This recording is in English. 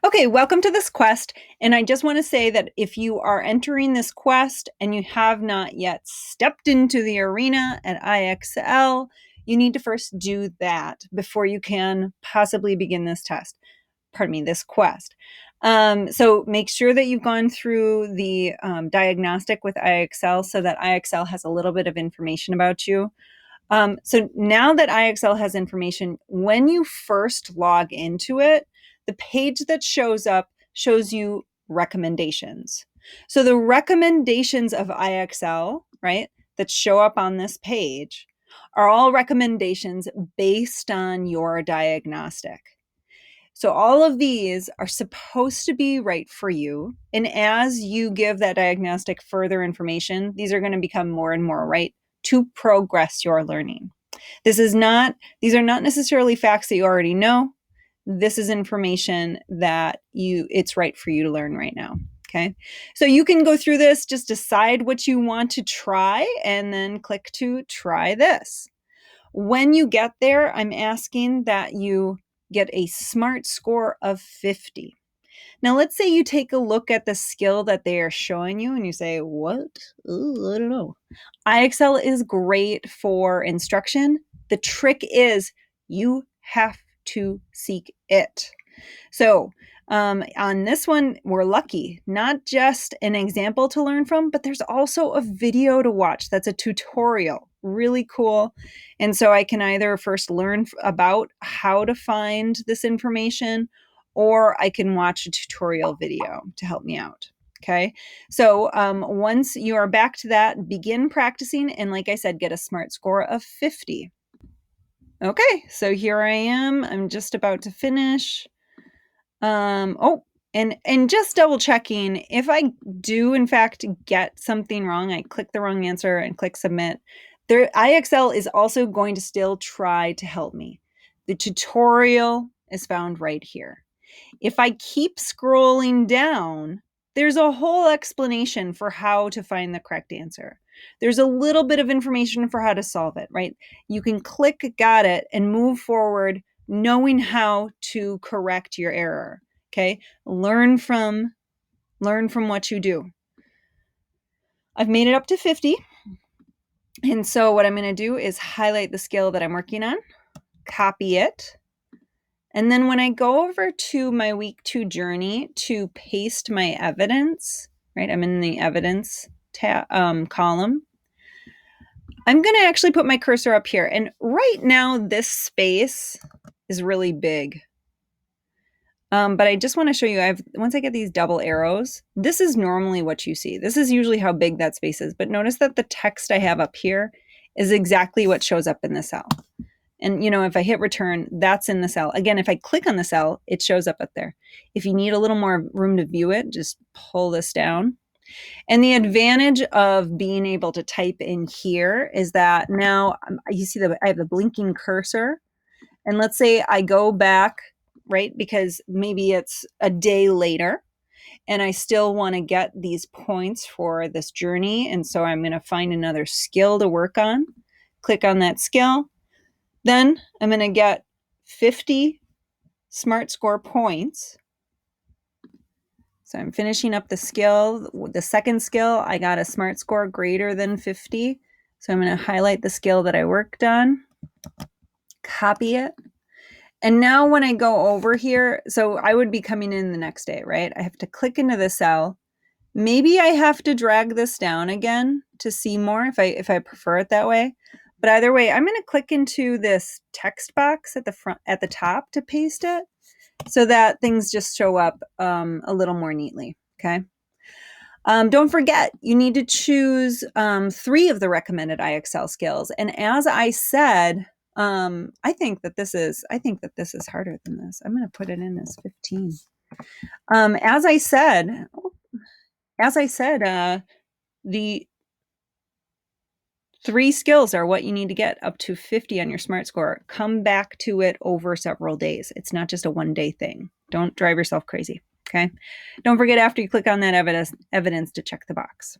Okay, welcome to this quest. And I just want to say that if you are entering this quest and you have not yet stepped into the arena at IXL, you need to first do that before you can possibly begin this test. Pardon me, this quest. So make sure that you've gone through the diagnostic with IXL so that IXL has a little bit of information about you. So now that IXL has information, when you first log into it, the page that shows up shows you recommendations. So the recommendations of IXL, right, that show up on this page are all recommendations based on your diagnostic. So all of these are supposed to be right for you. And as you give that diagnostic further information, these are going to become more and more right to progress your learning. These are not necessarily facts that you already know. This is information that it's right for you to learn right now. Okay. So you can go through this, just decide what you want to try, and then click to try this. When you get there, I'm asking that you get a SMART score of 50. Now, let's say you take a look at the skill that they are showing you and you say, what? Ooh, I don't know. IXL is great for instruction. The trick is you have to seek it. So on this one, we're lucky. Not just an example to learn from, but there's also a video to watch that's a tutorial. Really cool. And so I can either first learn about how to find this information, or I can watch a tutorial video to help me out. Okay. So once you are back to that, begin practicing. And like I said, get a SMART score of 50. Okay. So here I am. I'm just about to finish. And just double checking, if I do in fact get something wrong, I click the wrong answer and click submit. There, IXL is also going to still try to help me. The tutorial is found right here. If I keep scrolling down, there's a whole explanation for how to find the correct answer. There's a little bit of information for how to solve it, right? You can click got it and move forward knowing how to correct your error. Okay? Learn from what you do. I've made it up to 50. And so what I'm going to do is highlight the skill that I'm working on, copy it, and then when I go over to my week 2 journey to paste my evidence, right? I'm in the evidence column. I'm going to actually put my cursor up here. And right now, this space is really big. But I just want to show you, once I get these double arrows, this is normally what you see. This is usually how big that space is. But notice that the text I have up here is exactly what shows up in the cell. And, if I hit return, that's in the cell. Again, if I click on the cell, it shows up there. If you need a little more room to view it, just pull this down. And the advantage of being able to type in here is that now you see that I have the blinking cursor. And let's say I go back, right? Because maybe it's a day later and I still want to get these points for this journey. And so I'm going to find another skill to work on. Click on that skill. Then I'm going to get 50 SMART score points. So I'm finishing up the skill. The second skill, I got a SMART score greater than 50. So I'm going to highlight the skill that I worked on, copy it. And now when I go over here, so I would be coming in the next day, right? I have to click into the cell. Maybe I have to drag this down again to see more if I prefer it that way. But either way, I'm going to click into this text box at the top to paste it so that things just show up a little more neatly. Okay. Don't forget, you need to choose 3 of the recommended IXL skills. And as I said, I think that this is harder than this. I'm going to put it in as 15. As I said, the 3 skills are what you need to get up to 50 on your SMART score. Come back to it over several days. It's not just a one-day thing. Don't drive yourself crazy. Okay. Don't forget after you click on that evidence to check the box.